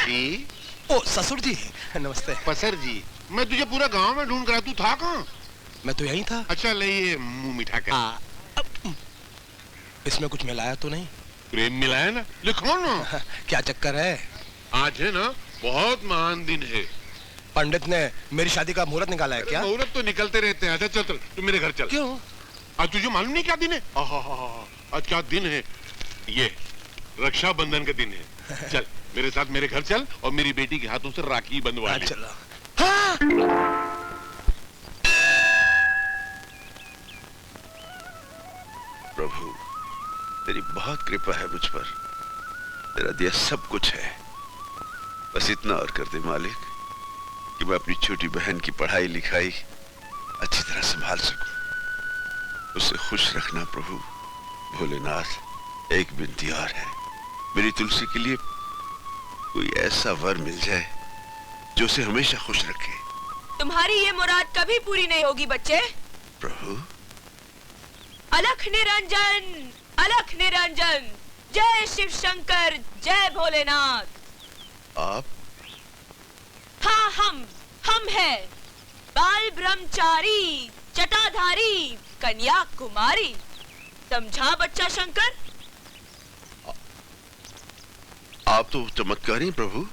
जी। ओ ससुर जी नमस्ते। पसर जी, मैं तुझे पूरा गांव में ढूंढ रहा, तू था कहाँ? मैं तो यहीं था। अच्छा ले ये मुंह मीठा कर। इसमें कुछ मिलाया तो नहीं? प्रेम मिलाया ना, लिखो ना। क्या चक्कर है? आज है ना बहुत महान दिन है। पंडित ने मेरी शादी का मुहूर्त निकाला है क्या? मुहूर्त तो निकलते रहते हैं। अच्छा चल चल तू मेरे घर चल। क्यों? आज तुझे मालूम नहीं क्या दिन है? आज क्या दिन है? ये रक्षाबंधन का दिन है। चल मेरे साथ मेरे घर चल और मेरी बेटी के हाथों से राखी बंधवा ले। चलो। हाँ! प्रभु तेरी बहुत कृपा है मुझ पर, तेरा दिया सब कुछ है। बस इतना और कर दे मालिक कि मैं अपनी छोटी बहन की पढ़ाई लिखाई अच्छी तरह संभाल सकूं। उसे खुश रखना प्रभु। भोलेनाथ एक विनती और है, मेरी तुलसी के लिए कोई ऐसा वर मिल जाए जो उसे हमेशा खुश रखे। तुम्हारी ये मुराद कभी पूरी नहीं होगी बच्चे। प्रभु अलख निरंजन, अलख निरंजन, जय शिव शंकर, जय भोलेनाथ। आप? हाँ हम हैं बाल ब्रह्मचारी, जटाधारी, कन्याकुमारी। समझा बच्चा शंकर? आप तो चमत्कारी प्रभु,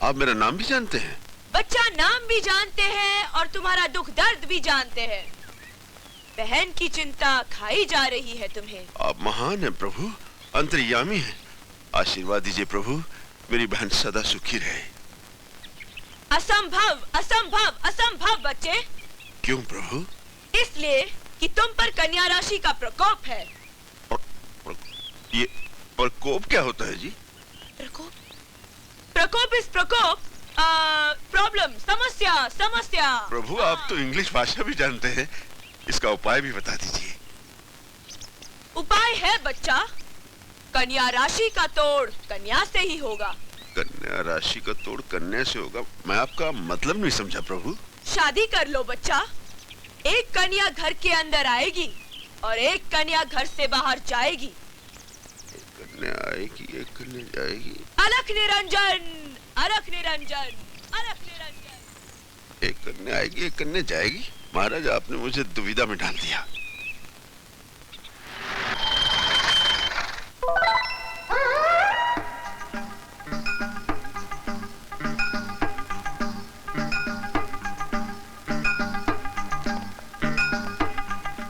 आप मेरा नाम भी जानते हैं। बच्चा नाम भी जानते हैं और तुम्हारा दुख दर्द भी जानते हैं। बहन की चिंता खाई जा रही है तुम्हें। आप महान हैं प्रभु, अंतर्यामी हैं। आशीर्वाद दीजिए प्रभु, मेरी बहन सदा सुखी रहे। असंभव असंभव असंभव बच्चे। क्यों प्रभु? इसलिए कि तुम पर कन्या राशि का प्रकोप है। ये प्रकोप क्या होता है जी? प्रकोप? प्रकोप इस प्रकोप, प्रॉब्लम, समस्या समस्या। प्रभु आप तो इंग्लिश भाषा भी जानते हैं, इसका उपाय भी बता दीजिए। उपाय है बच्चा, कन्या राशि का तोड़ कन्या से ही होगा। कन्या राशि का तोड़ कन्या से होगा? मैं आपका मतलब नहीं समझा प्रभु। शादी कर लो बच्चा, एक कन्या घर के अंदर आएगी और एक कन्या घर से बाहर जाएगी। एक कन्या आएगी, एक कन्या जाएगी। अलख निरंजन, अलख निरंजन, अलख निरंजन। एक कन्या आएगी, एक कन्या जाएगी। महाराज आपने मुझे दुविधा में डाल दिया।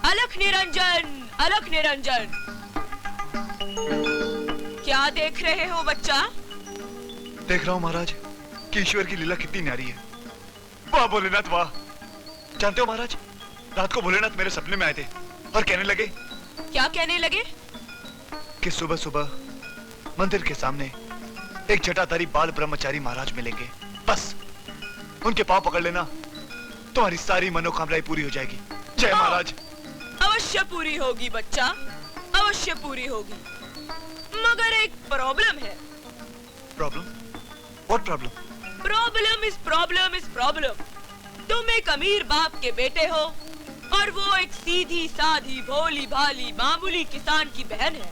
अलख निरंजन, अलख निरंजन। क्या देख रहे हो बच्चा? देख रहा हूँ महाराज कि ईश्वर की लीला कितनी न्यारी है। वाह भोलेनाथ वाह। जानते हो महाराज, रात को भोलेनाथ मेरे सपने में आए थे और कहने लगे। क्या कहने लगे? कि सुबह सुबह मंदिर के सामने एक जटाधारी बाल ब्रह्मचारी महाराज मिलेंगे, बस उनके पांव पकड़ लेना, तुम्हारी सारी मनोकामनाएं पूरी हो जाएगी। जय महाराज। अवश्य पूरी होगी बच्चा, अवश्य पूरी होगी, मगर एक प्रॉब्लम है। Problem? What problem? Problem is problem is problem. तुम एक अमीर बाप के बेटे हो और वो एक सीधी साधी भोली भाली मामूली किसान की बहन है।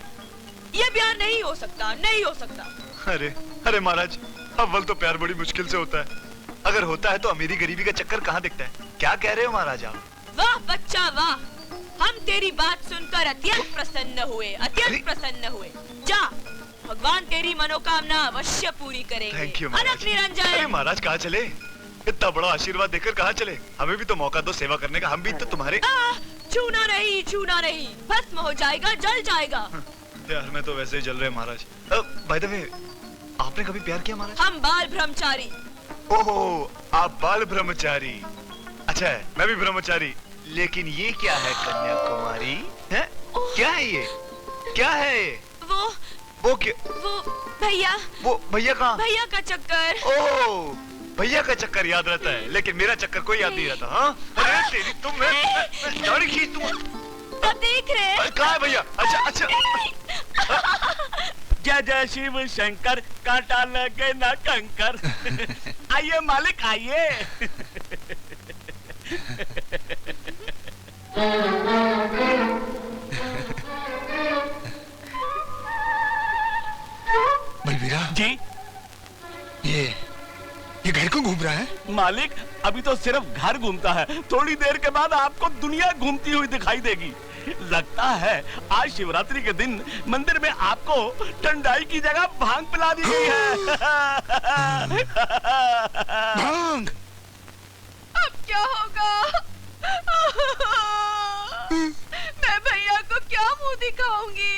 ये ब्याह नहीं हो सकता, नहीं हो सकता। अरे अरे महाराज, अव्वल तो प्यार बड़ी मुश्किल से होता है, अगर होता है तो अमीरी गरीबी का चक्कर कहाँ दिखता है। क्या कह रहे हो महाराज आप? वाह बच्चा वाह, हम तेरी बात सुनकर अत्यंत प्रसन्न हुए, अत्यंत प्रसन्न हुए। जा, भगवान तेरी मनोकामना अवश्य पूरी करेंगे। थैंक यू महाराज। अलख निरंजन। अरे महाराज कहाँ चले? इतना बड़ा आशीर्वाद देकर कहाँ चले? हमें भी तो मौका दो सेवा करने का, हम भी तो तुम्हारे। छूना नहीं, छूना नहीं, भस्म हो जाएगा, जल जाएगा। प्यार में तो वैसे ही जल रहे महाराज। बाय द वे, आपने कभी प्यार किया महाराज? हम बाल ब्रह्मचारी। ओहो, आप बाल ब्रह्मचारी। अच्छा है, मैं भी ब्रह्मचारी। लेकिन ये क्या है कन्याकुमारी? है? क्या है ये? क्या है ये? वो क्या? वो भैया। वो भैया कहाँ? भैया का चक्कर। ओह, भैया का चक्कर याद रहता है, लेकिन मेरा चक्कर कोई याद नहीं रहता। हाँ? अरे तेरी तुम दाढ़ी खींच तुम। अब देख रहे? कहाँ है भैया? अच्छा अच्छा। जय जय शिव शंकर, कांटा लगे ना कंकर। आइए मालिक आइए। बलबीरा जी ये घर को घूम रहा है? मालिक अभी तो सिर्फ घर घूमता है, थोड़ी देर के बाद आपको दुनिया घूमती हुई दिखाई देगी। लगता है आज शिवरात्रि के दिन मंदिर में आपको ठंडाई की जगह भांग पिला दी गई है। भांग? अब क्या होगा? मैं भैया को क्या मुंह दिखाऊंगी?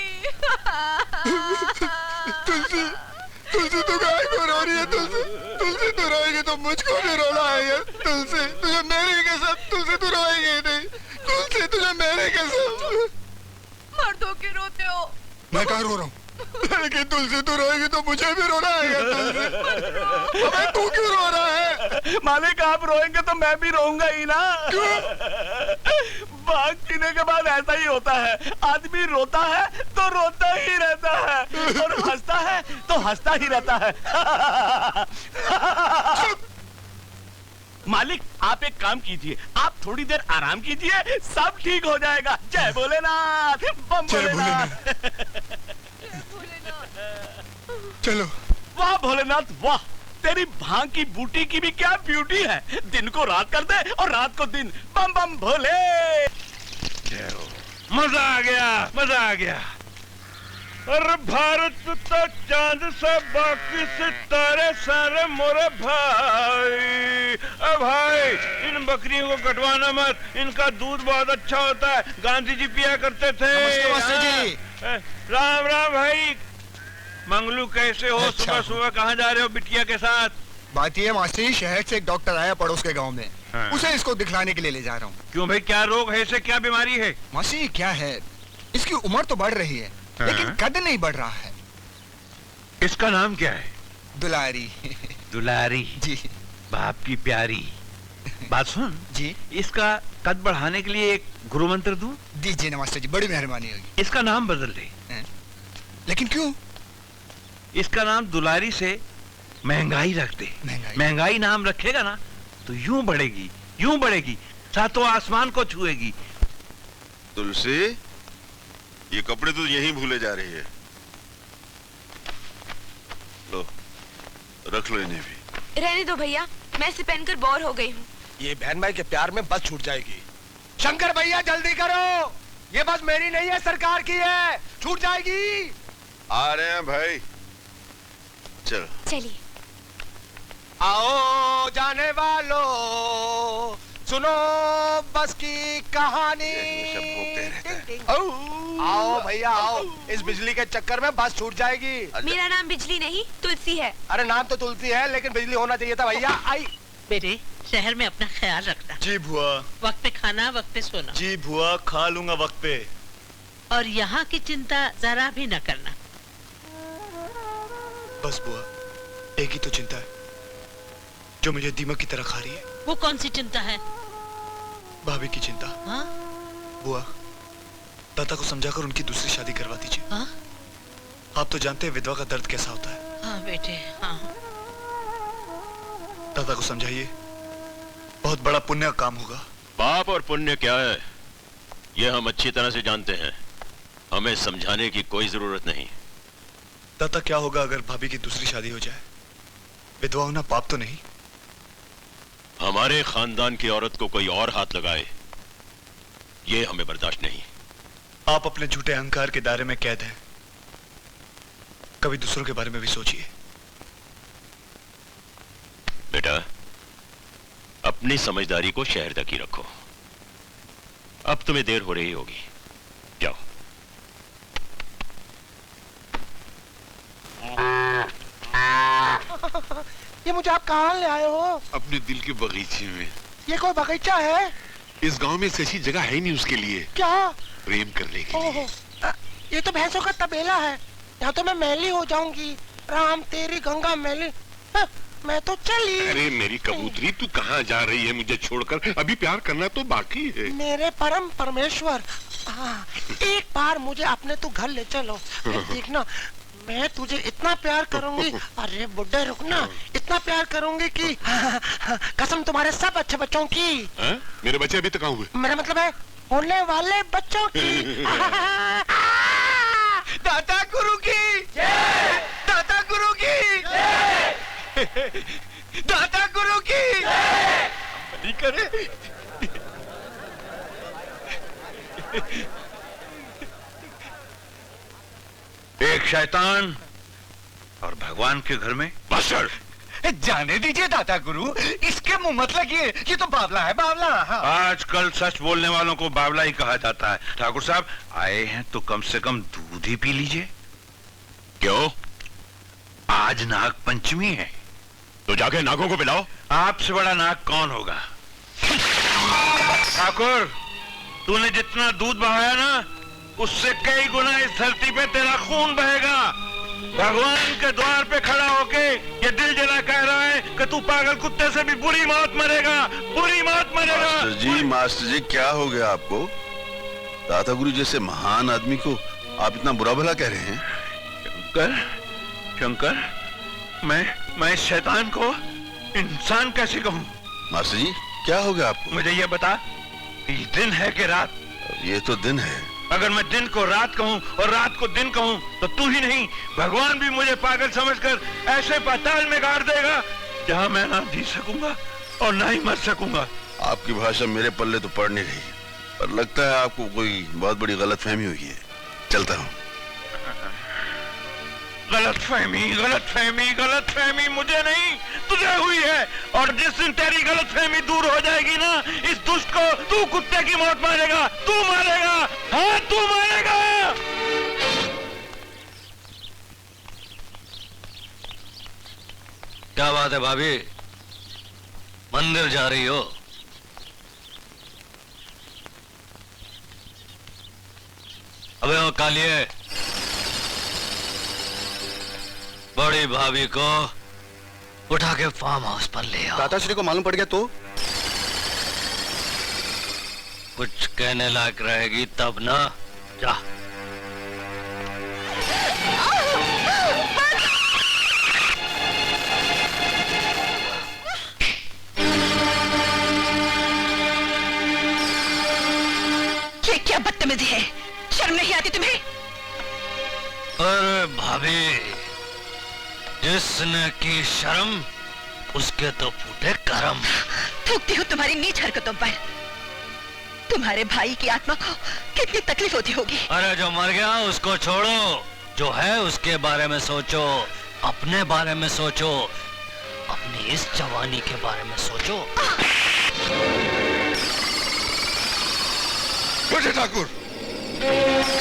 तुलसी तो गाय को रो रही है। तुलसी तो रोएगी तो मुझको भी रोना है। तुलसी तुझे मेरी कसम, तुलसी तू रोएगी नहीं। तुलसी तुझे मेरी कसम। मर्दों के रोते हो। मैं कहाँ रो रहा हूँ? लेकिन तुलसी तू रोएगी तो मुझे भी रोना है। तुलसी अबे तू क्यों रो रहा है? मालिक आप रोएंगे तो मैं भी रोऊंगा ही ना। भांग पीने के बाद ऐसा ही होता है, आदमी रोता है तो रोता ही रहता है और हंसता है तो हंसता ही रहता है। मालिक आप एक काम कीजिए, आप थोड़ी देर आराम कीजिए, सब ठीक हो जाएगा। जय भोलेनाथ, बम भोलेनाथ। चलो। वाह भोलेनाथ वाह, तेरी भांग की बूटी की भी क्या ब्यूटी है। दिन को रात कर दे और रात को दिन। बम बम भोले। मजा आ गया, मजा आ गया। अरे भारत तो चांद से बाकी सितारे सारे मोरे भाई। अब भाई इन बकरियों को कटवाना मत, इनका दूध बहुत अच्छा होता है, गांधी जी पिया करते थे। नमस्ते जी। राम राम भाई। मंगलू कैसे हो? अच्छा। सुबह सुबह कहाँ जा रहे हो बिटिया के साथ? बात ये मास्टर जी, शहर से एक डॉक्टर आया पड़ोस के गांव में। हाँ। उसे इसको दिखलाने के लिए ले जा रहा हूँ। क्यों भाई, क्या रोग है इसे, क्या बीमारी है? मास्टर जी क्या है, इसकी उम्र तो बढ़ रही है हाँ। लेकिन कद नहीं बढ़ रहा है। इसका नाम क्या है? दुलारी। दुलारी जी बाप की प्यारी। बात सुन जी। इसका कद बढ़ाने के लिए एक गुरु मंत्र दूं? दीजिए ना मास्टर जी, बड़ी मेहरबानी होगी। इसका नाम बदल दे। लेकिन क्यों? इसका नाम दुलारी से महंगाई रख दे। महंगाई नाम रखेगा ना तो यूं बढ़ेगी सातों आसमान को छुएगी। तुलसी, ये कपड़े तो यहीं भूले जा रही है। लो, रख लो इन्हें भी। रहने दो भैया, मैं इसे पहनकर बोर हो गई हूँ। ये बहन भाई के प्यार में बस छूट जाएगी। शंकर भैया जल्दी करो, ये बस मेरी नहीं है, सरकार की है, छूट जाएगी। आ रहे हैं भाई, चलो। चलिए। आओ जाने वालों, सुनो बस की कहानी। आओ भैया आओ, इस बिजली के चक्कर में बस छूट जाएगी। मेरा नाम बिजली नहीं तुलसी है। अरे नाम तो तुलसी है लेकिन बिजली होना चाहिए था भैया। आई बेटे, शहर में अपना ख्याल रखना। जी बुआ। वक्त पे खाना, वक्त पे सोना। जी बुआ, खा लूंगा वक्त पे। और यहाँ की चिंता जरा भी न करना। बस बुआ, एक ही तो चिंता है जो मुझे दीमक की तरह खा रही है। वो कौन सी चिंता है? भाभी की चिंता। हाँ? बुआ, दादा को समझाकर उनकी दूसरी शादी करवा दीजिए। हाँ? आप तो जानते हैं विधवा का दर्द कैसा होता है। हाँ बेटे, हाँ। दादा को समझाइए, बहुत बड़ा पुण्य का काम होगा। पाप और पुण्य क्या है ये हम अच्छी तरह से जानते हैं, हमें समझाने की कोई जरूरत नहीं। दादा क्या होगा अगर भाभी की दूसरी शादी हो जाए? विधवा होना पाप तो नहीं? हमारे खानदान की औरत को कोई और हाथ लगाए ये हमें बर्दाश्त नहीं। आप अपने झूठे अहंकार के दायरे में कैद हैं, कभी दूसरों के बारे में भी सोचिए। बेटा, अपनी समझदारी को शहर तक ही रखो। अब तुम्हें देर हो रही होगी, जाओ। ये मुझे आप कहाँ ले आए हो? अपने दिल के बगीचे में। ये कोई बगीचा है? इस गांव में ऐसी जगह है नहीं उसके लिए। क्या? प्रेम करने के लिए। ये तो भैंसों का तबेला है, यहाँ तो मैं मैली हो जाऊंगी। राम तेरी गंगा मैली। मैं तो चली। अरे मेरी कबूतरी, तू कहाँ जा रही है मुझे छोड़कर? अभी प्यार करना तो बाकी है। मेरे परम परमेश्वर, एक बार मुझे अपने तू घर ले चलो। देखना मैं तुझे इतना प्यार करूंगी। अरे बुड्ढे रुकना, इतना प्यार करूंगी कि कसम तुम्हारे सब अच्छे बच्चों की। मेरे बच्चे अभी तक कहाँ हुए? मेरा मतलब है होने वाले बच्चों की। दादा गुरु की जय, दादा गुरु की जय। दाता गुरु की बलि करे। एक शैतान और भगवान के घर में मास्टर, जाने दीजिए दाता गुरु, इसके मुंह मत लगिए, ये तो बावला है, बावला। हाँ। आजकल सच बोलने वालों को बावला ही कहा जाता है। ठाकुर साहब आए हैं तो कम से कम दूध ही पी लीजिए। क्यों? आज नाग पंचमी है। तो जाके नागों को पिलाओ। आपसे बड़ा नाग कौन होगा? ठाकुर, तूने जितना दूध बहाया ना, उससे कई गुना इस धरती पे तेरा खून बहेगा। भगवान के द्वार पे खड़ा होके ये दिल जला कह रहा है कि तू पागल कुत्ते से भी बुरी मौत मरेगा, बुरी मौत मरेगा। मास्टर जी क्या हो गया आपको? दाता गुरु जैसे महान आदमी को आप इतना बुरा भला कह रहे हैं? शंकर, शंकर, मैं इस शैतान को इंसान कैसे कहूँ? मास्टर जी क्या हो गया आपको? मुझे ये बता, ये दिन है कि रात? ये तो दिन है। अगर मैं दिन को रात कहूँ और रात को दिन कहूँ तो तू ही नहीं, भगवान भी मुझे पागल समझकर ऐसे पाताल में गाड़ देगा जहाँ मैं ना जी सकूंगा और ना ही मर सकूंगा। आपकी भाषा मेरे पल्ले तो पड़ नहीं रही, पर लगता है आपको कोई बहुत बड़ी गलतफहमी हुई है। चलता हूँ। गलतफहमी, गलतफहमी, गलतफहमी मुझे नहीं तुझे हुई है, और जिस दिन तेरी गलतफहमी दूर हो जाएगी ना, इस दुष्ट को तू कुत्ते की मौत मारेगा, तू मारेगा, हाँ तू मारेगा। क्या बात है भाभी, मंदिर जा रही हो? अबे ओ कालिए, बड़ी भाभी को उठा के फार्म हाउस पर ले आओ। दाताश्री को मालूम पड़ गया तो? कुछ कहने लायक रहेगी तब ना। जा। ये क्या बदतमीजी है, शर्म नहीं आती तुम्हें? अरे भाभी, जिसने की शर्म उसके तो फूटे करम। थूकती हूँ तुम्हारी नीच हरकतों पर। तुम्हारे भाई की आत्मा को कितनी तकलीफ होती होगी। अरे जो मर गया उसको छोड़ो, जो है उसके बारे में सोचो, अपने बारे में सोचो, अपनी इस जवानी के बारे में सोचो। ठाकुर